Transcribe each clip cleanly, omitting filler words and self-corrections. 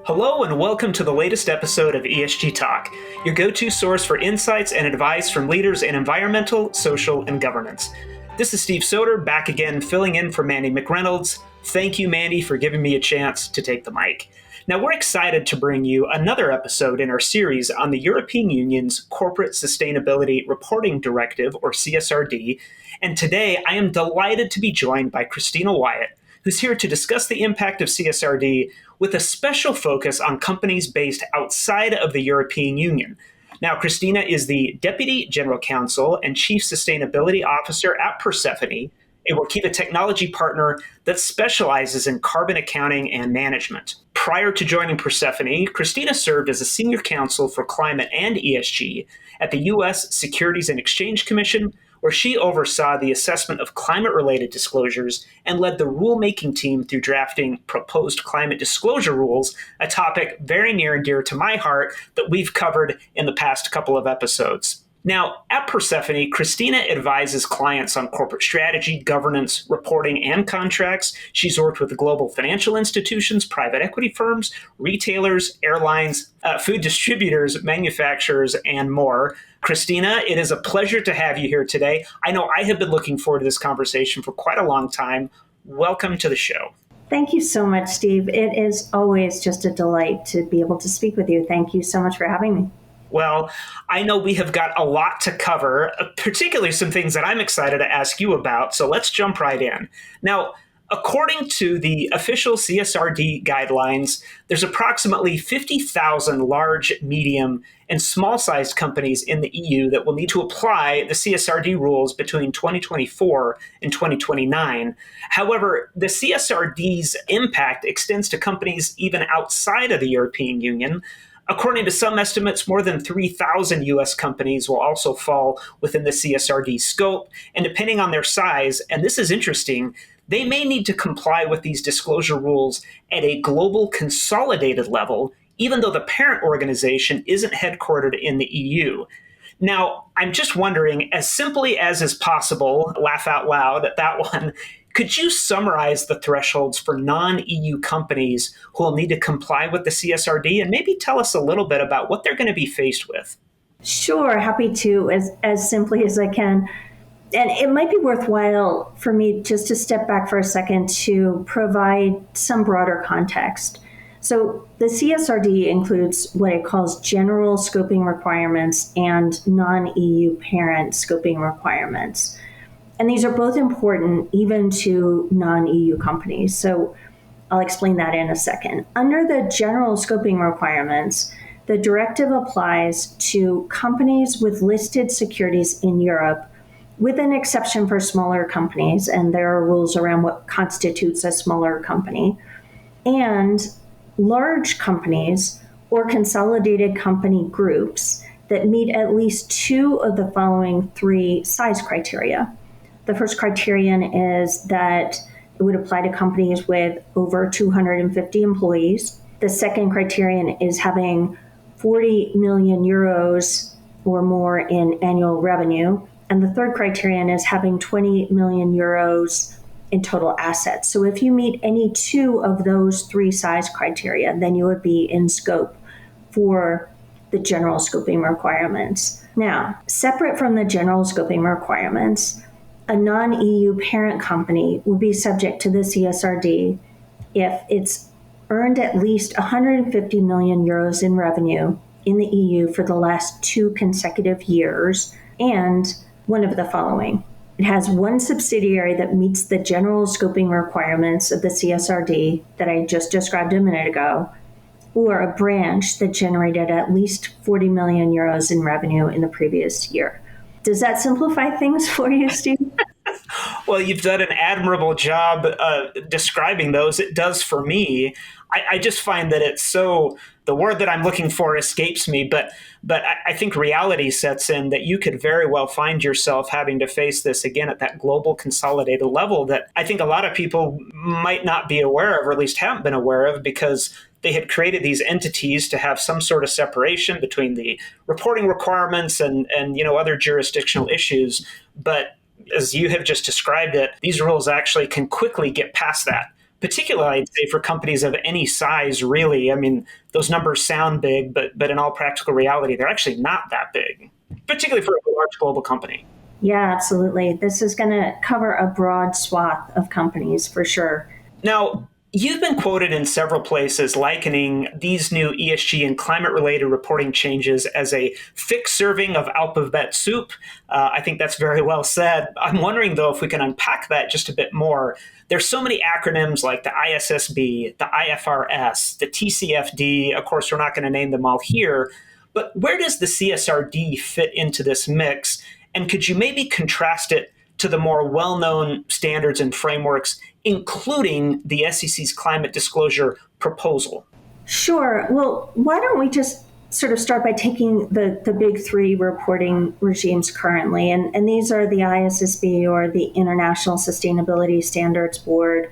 Hello and welcome to the latest episode of ESG Talk, your go-to source for insights and advice from leaders in environmental, social, and governance. This is Steve Soter, back again filling in for Mandy McReynolds. Thank you, Mandy, for giving me a chance to take the mic. Now, we're excited to bring you another episode in our series on the European Union's Corporate Sustainability Reporting Directive, or CSRD, and today I am delighted to be joined by Kristina Wyatt, who's here to discuss the impact of CSRD with a special focus on companies based outside of the European Union. Now, Kristina is the Deputy General Counsel and Chief Sustainability Officer at Persefoni, a Workiva technology partner that specializes in carbon accounting and management. Prior to joining Persefoni, Kristina served as a Senior Counsel for Climate and ESG at the U.S. Securities and Exchange Commission, where she oversaw the assessment of climate-related disclosures and led the rulemaking team through drafting proposed climate disclosure rules, a topic very near and dear to my heart that we've covered in the past couple of episodes. Now, at Persefoni, Kristina advises clients on corporate strategy, governance, reporting, and contracts. She's worked with global financial institutions, private equity firms, retailers, airlines, food distributors, manufacturers, and more. Kristina, it is a pleasure to have you here today. I know I have been looking forward to this conversation for quite a long time. Welcome to the show. Thank you so much, Steve. It is always just a delight to be able to speak with you. Thank you so much for having me. Well, I know we have got a lot to cover, particularly some things that I'm excited to ask you about. So let's jump right in. Now, according to the official CSRD guidelines, there's approximately 50,000 large, medium, and small-sized companies in the EU that will need to apply the CSRD rules between 2024 and 2029. However, the CSRD's impact extends to companies even outside of the European Union. According to some estimates, more than 3,000 U.S. companies will also fall within the CSRD scope, and depending on their size, and this is interesting, they may need to comply with these disclosure rules at a global consolidated level, even though the parent organization isn't headquartered in the EU. Now, I'm just wondering, as simply as is possible, laugh out loud at that one, could you summarize the thresholds for non-EU companies who will need to comply with the CSRD and maybe tell us a little bit about what they're going to be faced with? Sure, happy to, as simply as I can. And it might be worthwhile for me just to step back for a second to provide some broader context. So the CSRD includes what it calls general scoping requirements and non-EU parent scoping requirements. And these are both important even to non-EU companies. So I'll explain that in a second. Under the general scoping requirements, the directive applies to companies with listed securities in Europe, with an exception for smaller companies, and there are rules around what constitutes a smaller company, and large companies or consolidated company groups that meet at least two of the following three size criteria. The first criterion is that it would apply to companies with over 250 employees. The second criterion is having 40 million euros or more in annual revenue. And the third criterion is having 20 million euros in total assets. So if you meet any two of those three size criteria, then you would be in scope for the general scoping requirements. Now, separate from the general scoping requirements, a non-EU parent company would be subject to the CSRD if it's earned at least 150 million euros in revenue in the EU for the last 2 consecutive years, and one of the following. It has one subsidiary that meets the general scoping requirements of the CSRD that I just described a minute ago, or a branch that generated at least 40 million euros in revenue in the previous year. Does that simplify things for you, Steve? Well, you've done an admirable job describing those. It does for me. I just find that it's so, the word that I'm looking for escapes me, but I think reality sets in that you could very well find yourself having to face this again at that global consolidated level that I think a lot of people might not be aware of, or at least haven't been aware of, because they had created these entities to have some sort of separation between the reporting requirements and other jurisdictional issues. But as you have just described it, these rules actually can quickly get past that, particularly I'd say for companies of any size, really. I mean, those numbers sound big, but in all practical reality, they're actually not that big, particularly for a large global company. Yeah, absolutely. This is going to cover a broad swath of companies for sure. Now, you've been quoted in several places likening these new ESG and climate-related reporting changes as a thick serving of alphabet soup. I think that's very well said. I'm wondering, though, if we can unpack that just a bit more. There's so many acronyms like the ISSB, the IFRS, the TCFD. Of course, we're not going to name them all here. But where does the CSRD fit into this mix? And could you maybe contrast it to the more well-known standards and frameworks, including the SEC's climate disclosure proposal? Sure. Well, why don't we just sort of start by taking the big three reporting regimes currently, and these are the ISSB, or the International Sustainability Standards Board,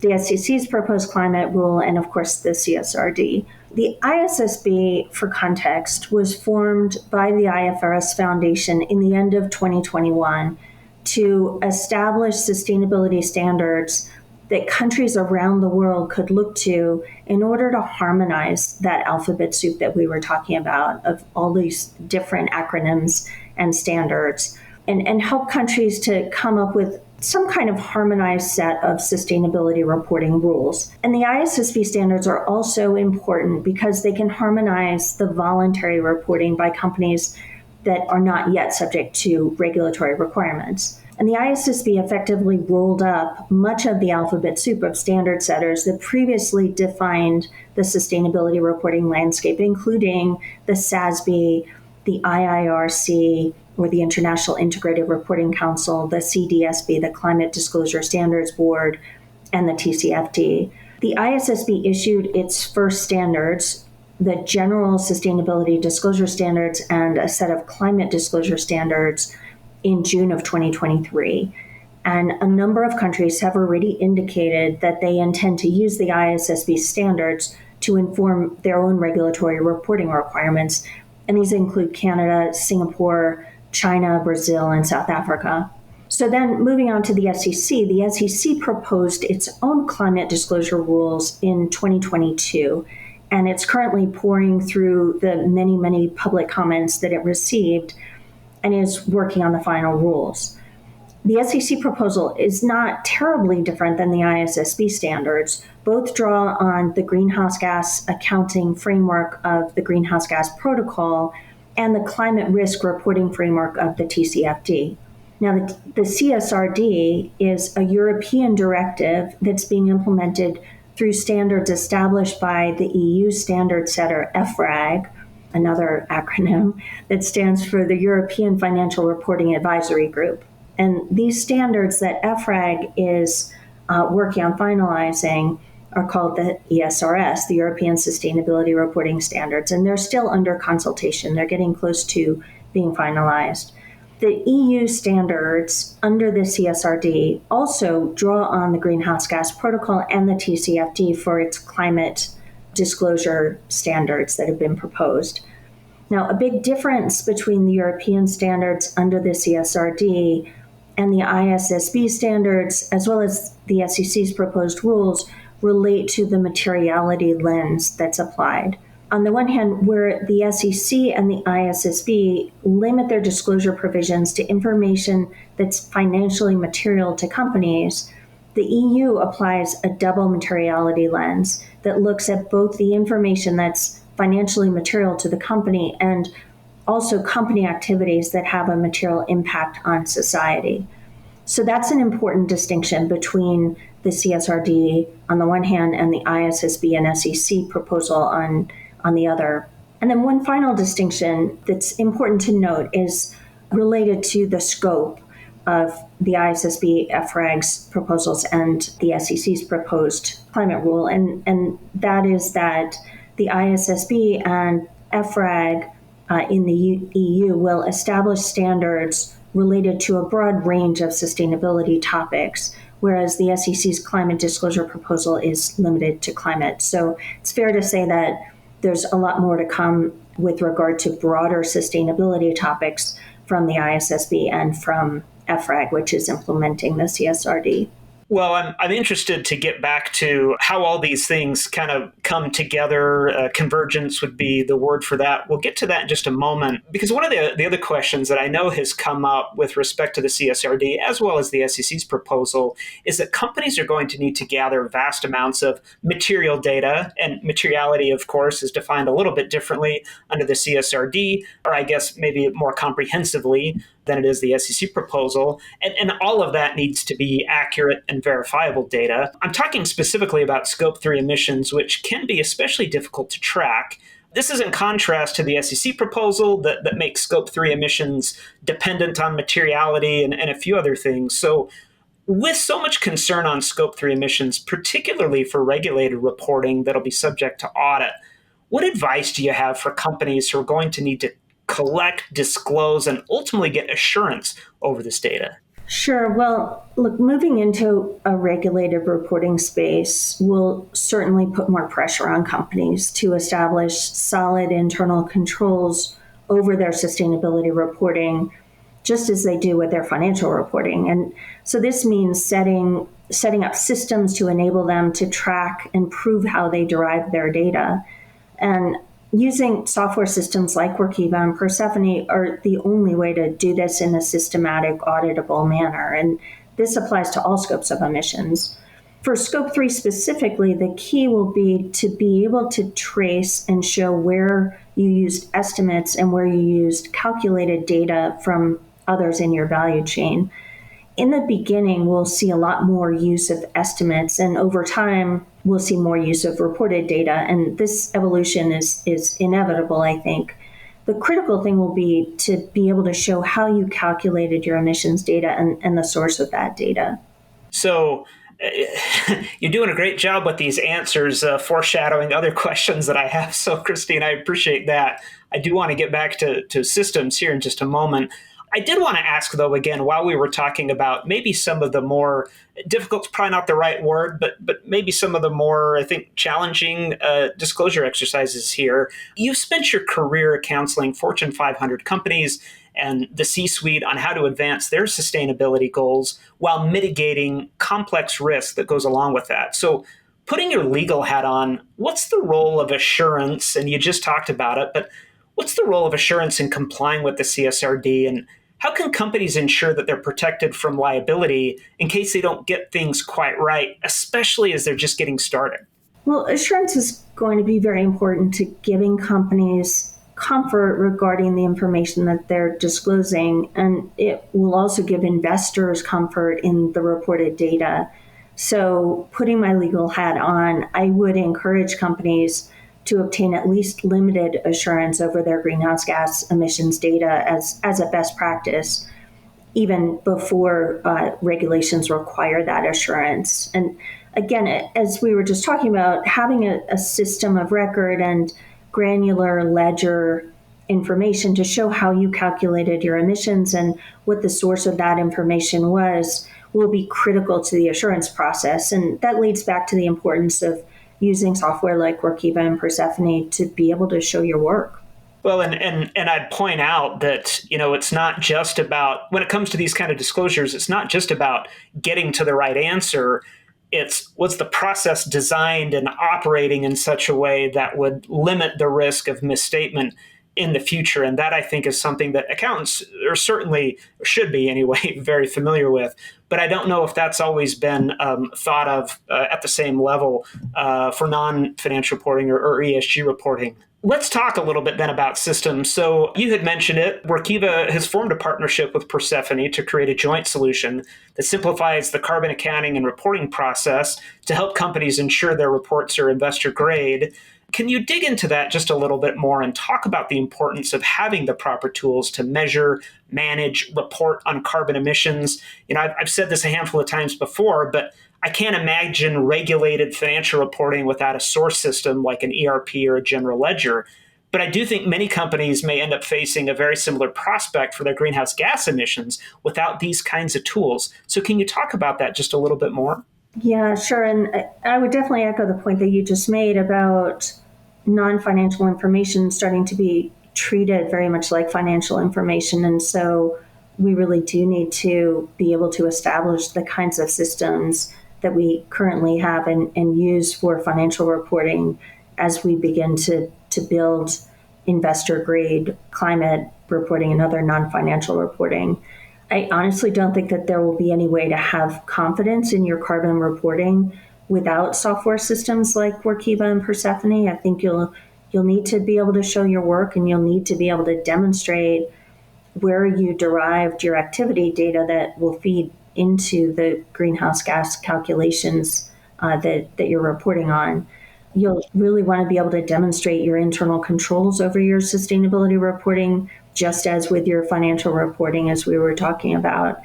the SEC's proposed climate rule, and of course the CSRD. The ISSB, for context, was formed by the IFRS Foundation in the end of 2021 to establish sustainability standards that countries around the world could look to in order to harmonize that alphabet soup that we were talking about of all these different acronyms and standards, and help countries to come up with some kind of harmonized set of sustainability reporting rules. And the ISSB standards are also important because they can harmonize the voluntary reporting by companies that are not yet subject to regulatory requirements. And the ISSB effectively rolled up much of the alphabet soup of standard setters that previously defined the sustainability reporting landscape, including the SASB, the IIRC, or the International Integrated Reporting Council, the CDSB, the Climate Disclosure Standards Board, and the TCFD. The ISSB issued its first standards, the General Sustainability Disclosure Standards and a set of climate disclosure standards, in June of 2023. And a number of countries have already indicated that they intend to use the ISSB standards to inform their own regulatory reporting requirements. And these include Canada, Singapore, China, Brazil, and South Africa. So then moving on to the SEC proposed its own climate disclosure rules in 2022. And it's currently pouring through the many, many public comments that it received and is working on the final rules. The SEC proposal is not terribly different than the ISSB standards. Both draw on the greenhouse gas accounting framework of the Greenhouse Gas Protocol and the climate risk reporting framework of the TCFD. Now, the CSRD is a European directive that's being implemented through standards established by the EU standard setter, EFRAG, another acronym that stands for the European Financial Reporting Advisory Group. And these standards that EFRAG is working on finalizing are called the ESRS, the European Sustainability Reporting Standards, and they're still under consultation. They're getting close to being finalized. The EU standards under the CSRD also draw on the Greenhouse Gas Protocol and the TCFD for its climate disclosure standards that have been proposed. Now, a big difference between the European standards under the CSRD and the ISSB standards, as well as the SEC's proposed rules, relate to the materiality lens that's applied. On the one hand, where the SEC and the ISSB limit their disclosure provisions to information that's financially material to companies, the EU applies a double materiality lens that looks at both the information that's financially material to the company and also company activities that have a material impact on society. So that's an important distinction between the CSRD on the one hand and the ISSB and SEC proposal on the other. And then one final distinction that's important to note is related to the scope of the ISSB, EFRAG's proposals and the SEC's proposed climate rule. And that is that the ISSB and EFRAG in the EU will establish standards related to a broad range of sustainability topics, whereas the SEC's climate disclosure proposal is limited to climate. So it's fair to say that there's a lot more to come with regard to broader sustainability topics from the ISSB and from EFRAG, which is implementing the CSRD. Well, I'm interested to get back to how all these things kind of come together. Convergence would be the word for that. We'll get to that in just a moment, because one of the other questions that I know has come up with respect to the CSRD, as well as the SEC's proposal, is that companies are going to need to gather vast amounts of material data. And materiality, of course, is defined a little bit differently under the CSRD, or I guess maybe more comprehensively than it is the SEC proposal. And all of that needs to be accurate and verifiable data. I'm talking specifically about Scope 3 emissions, which can be especially difficult to track. This is in contrast to the SEC proposal that makes Scope 3 emissions dependent on materiality and a few other things. So with so much concern on Scope 3 emissions, particularly for regulated reporting that'll be subject to audit, what advice do you have for companies who are going to need to collect, disclose, and ultimately get assurance over this data? Sure. Well, look, moving into a regulated reporting space will certainly put more pressure on companies to establish solid internal controls over their sustainability reporting, just as they do with their financial reporting. And so this means setting up systems to enable them to track and prove how they derive their data. And using software systems like Workiva and Persefoni are the only way to do this in a systematic, auditable manner. And this applies to all scopes of emissions. For Scope 3 specifically, the key will be to be able to trace and show where you used estimates and where you used calculated data from others in your value chain. In the beginning, we'll see a lot more use of estimates, and over time, we'll see more use of reported data. And this evolution is inevitable, I think. The critical thing will be to be able to show how you calculated your emissions data and the source of that data. So you're doing a great job with these answers, foreshadowing other questions that I have. So, Christine, I appreciate that. I do want to get back to systems here in just a moment. I did want to ask, though, again, while we were talking about maybe some of the more difficult, probably not the right word, but maybe some of the more, I think, challenging disclosure exercises here. You've spent your career counseling Fortune 500 companies and the C-suite on how to advance their sustainability goals while mitigating complex risk that goes along with that. So putting your legal hat on, what's the role of assurance? And you just talked about it, but what's the role of assurance in complying with the CSRD, and how can companies ensure that they're protected from liability in case they don't get things quite right, especially as they're just getting started? Well, assurance is going to be very important to giving companies comfort regarding the information that they're disclosing, and it will also give investors comfort in the reported data. So, putting my legal hat on, I would encourage companies to obtain at least limited assurance over their greenhouse gas emissions data as a best practice, even before regulations require that assurance. And again, as we were just talking about, having a system of record and granular ledger information to show how you calculated your emissions and what the source of that information was will be critical to the assurance process. And that leads back to the importance of using software like Workiva and Persefoni to be able to show your work. Well, and I'd point out that, it's not just about, when it comes to these kind of disclosures, it's not just about getting to the right answer. It's was the process designed and operating in such a way that would limit the risk of misstatement in the future. And that, I think, is something that accountants are certainly, should be anyway, very familiar with. But I don't know if that's always been thought of at the same level for non-financial reporting or ESG reporting. Let's talk a little bit then about systems. So you had mentioned it. Workiva has formed a partnership with Persefoni to create a joint solution that simplifies the carbon accounting and reporting process to help companies ensure their reports are investor grade. Can you dig into that just a little bit more and talk about the importance of having the proper tools to measure, manage, report on carbon emissions? I've said this a handful of times before, but I can't imagine regulated financial reporting without a source system like an ERP or a general ledger. But I do think many companies may end up facing a very similar prospect for their greenhouse gas emissions without these kinds of tools. So can you talk about that just a little bit more? Yeah, sure. And I would definitely echo the point that you just made about non-financial information starting to be treated very much like financial information. And so we really do need to be able to establish the kinds of systems that we currently have and use for financial reporting as we begin to build investor grade climate reporting and other non-financial reporting. I honestly don't think that there will be any way to have confidence in your carbon reporting without software systems like Workiva and Persefoni. I think you'll need to be able to show your work, and you'll need to be able to demonstrate where you derived your activity data that will feed into the greenhouse gas calculations that you're reporting on. You'll really want to be able to demonstrate your internal controls over your sustainability reporting, just as with your financial reporting, as we were talking about.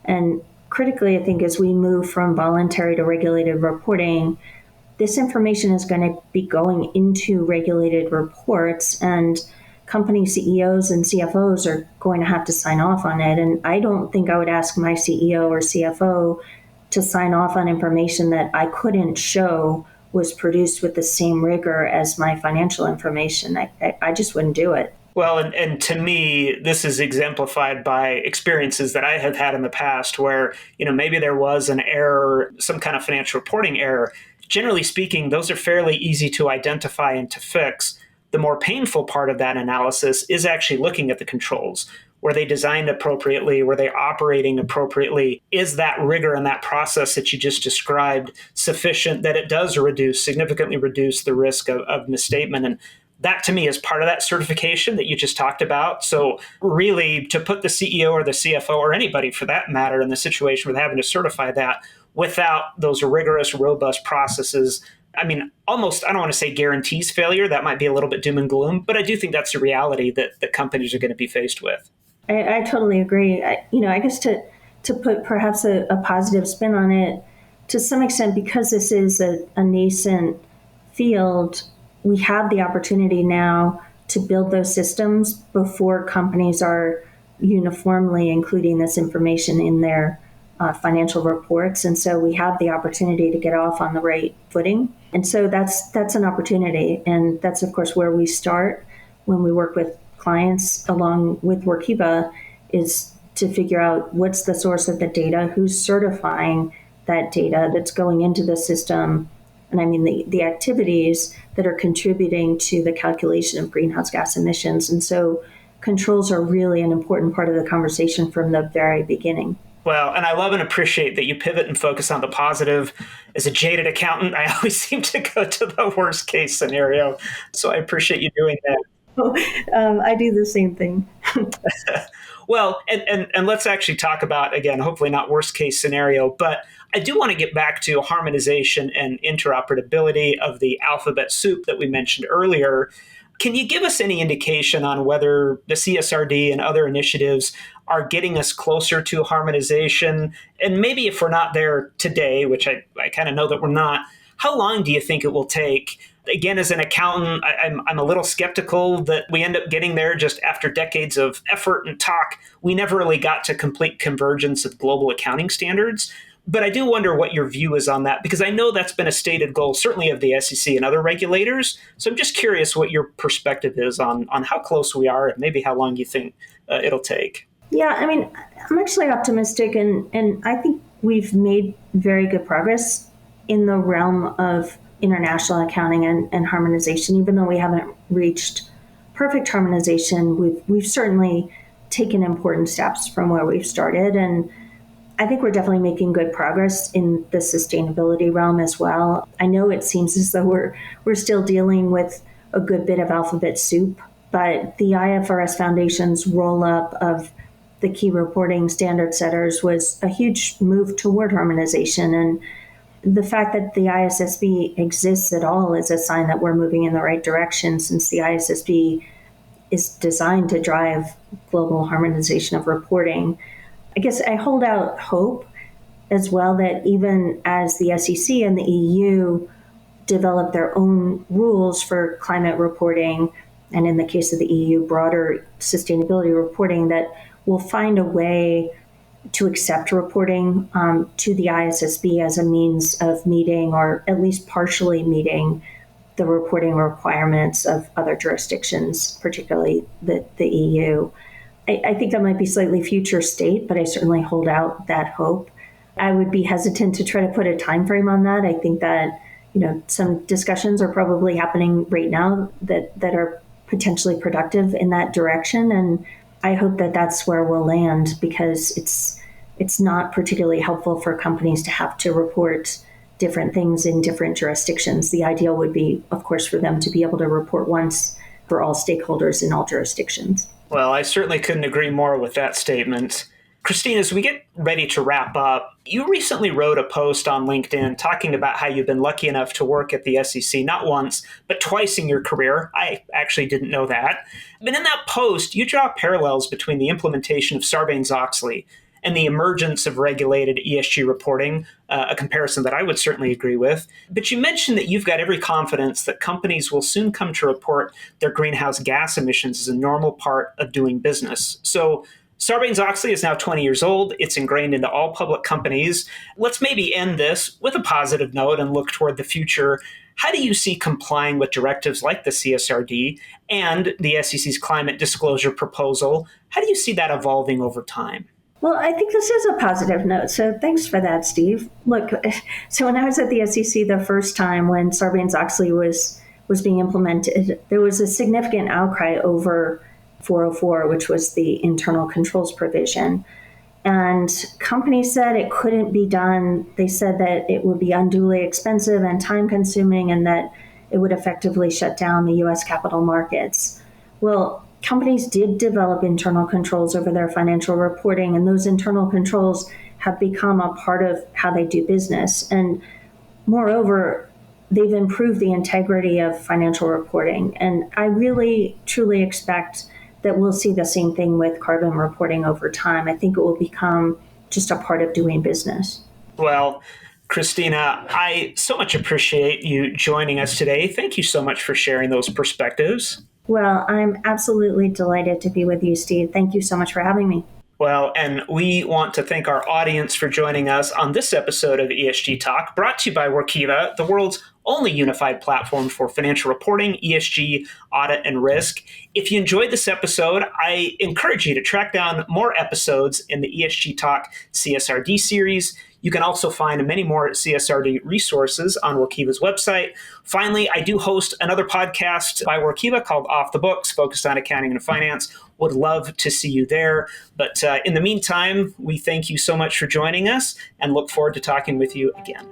And critically, I think as we move from voluntary to regulated reporting, this information is going to be going into regulated reports, and company CEOs and CFOs are going to have to sign off on it. And I don't think I would ask my CEO or CFO to sign off on information that I couldn't show was produced with the same rigor as my financial information. I just wouldn't do it. Well, and to me, this is exemplified by experiences that I have had in the past where, maybe there was an error, some kind of financial reporting error. Generally speaking, those are fairly easy to identify and to fix. The more painful part of that analysis is actually looking at the controls. Were they designed appropriately? Were they operating appropriately? Is that rigor and that process that you just described sufficient that it does significantly reduce the risk of misstatement? And that to me is part of that certification that you just talked about. So really, to put the CEO or the CFO or anybody for that matter in the situation with having to certify that without those rigorous, robust processes, almost, I don't want to say guarantees failure. That might be a little bit doom and gloom, but I do think that's a reality that companies are going to be faced with. I totally agree. I guess to put perhaps a positive spin on it, to some extent, because this is a nascent field, we have the opportunity now to build those systems before companies are uniformly including this information in their financial reports. And so we have the opportunity to get off on the right footing. And so that's an opportunity. And that's, of course, where we start when we work with clients along with Workiva, is to figure out what's the source of the data, who's certifying that data that's going into the system, and the activities that are contributing to the calculation of greenhouse gas emissions. And so controls are really an important part of the conversation from the very beginning. Well, and I love and appreciate that you pivot and focus on the positive. As a jaded accountant, I always seem to go to the worst case scenario. So I appreciate you doing that. I do the same thing. Well, and let's actually talk about, again, hopefully not worst case scenario, but I do want to get back to harmonization and interoperability of the alphabet soup that we mentioned earlier. Can you give us any indication on whether the CSRD and other initiatives are getting us closer to harmonization? And maybe if we're not there today, which I kind of know that we're not, how long do you think it will take? Again, as an accountant, I'm a little skeptical that we end up getting there just after decades of effort and talk. We never really got to complete convergence of global accounting standards. But I do wonder what your view is on that, because I know that's been a stated goal, certainly of the SEC and other regulators. So I'm just curious what your perspective is on how close we are and maybe how long you think it'll take. Yeah, I'm actually optimistic, and I think we've made very good progress in the realm of international accounting and harmonization. Even though we haven't reached perfect harmonization, we've certainly taken important steps from where we've started. And I think we're definitely making good progress in the sustainability realm as well. I know it seems as though we're still dealing with a good bit of alphabet soup, but the IFRS Foundation's roll-up of the key reporting standard setters was a huge move toward harmonization. And the fact that the ISSB exists at all is a sign that we're moving in the right direction, since the ISSB is designed to drive global harmonization of reporting. I guess I hold out hope as well that even as the SEC and the EU develop their own rules for climate reporting, and in the case of the EU, broader sustainability reporting, that we'll find a way to accept reporting to the ISSB as a means of meeting, or at least partially meeting, the reporting requirements of other jurisdictions, particularly the EU. I think that might be slightly future state, but I certainly hold out that hope. I would be hesitant to try to put a time frame on that. I think that some discussions are probably happening right now that are potentially productive in that direction, and I hope that that's where we'll land, because it's not particularly helpful for companies to have to report different things in different jurisdictions. The ideal would be, of course, for them to be able to report once for all stakeholders in all jurisdictions. Well, I certainly couldn't agree more with that statement. Kristina, as we get ready to wrap up, you recently wrote a post on LinkedIn talking about how you've been lucky enough to work at the SEC not once, but twice in your career. I actually didn't know that. But in that post, you draw parallels between the implementation of Sarbanes-Oxley and the emergence of regulated ESG reporting, a comparison that I would certainly agree with. But you mentioned that you've got every confidence that companies will soon come to report their greenhouse gas emissions as a normal part of doing business. So Sarbanes-Oxley is now 20 years old. It's ingrained into all public companies. Let's maybe end this with a positive note and look toward the future. How do you see complying with directives like the CSRD and the SEC's climate disclosure proposal? How do you see that evolving over time? Well, I think this is a positive note. So thanks for that, Steve. Look, so when I was at the SEC the first time when Sarbanes-Oxley was being implemented, there was a significant outcry over 404, which was the internal controls provision. And companies said it couldn't be done. They said that it would be unduly expensive and time consuming, and that it would effectively shut down the US capital markets. Well, companies did develop internal controls over their financial reporting, and those internal controls have become a part of how they do business. And moreover, they've improved the integrity of financial reporting. And I really, truly expect that we'll see the same thing with carbon reporting over time. I think it will become just a part of doing business. Well, Kristina, I so much appreciate you joining us today. Thank you so much for sharing those perspectives. Well, I'm absolutely delighted to be with you, Steve. Thank you so much for having me. Well, and we want to thank our audience for joining us on this episode of ESG Talk, brought to you by Workiva, the world's only unified platform for financial reporting, ESG, audit, and risk. If you enjoyed this episode, I encourage you to track down more episodes in the ESG Talk CSRD series. You can also find many more CSRD resources on Workiva's website. Finally, I do host another podcast by Workiva called Off the Books, focused on accounting and finance. Would love to see you there. But in the meantime, we thank you so much for joining us and look forward to talking with you again.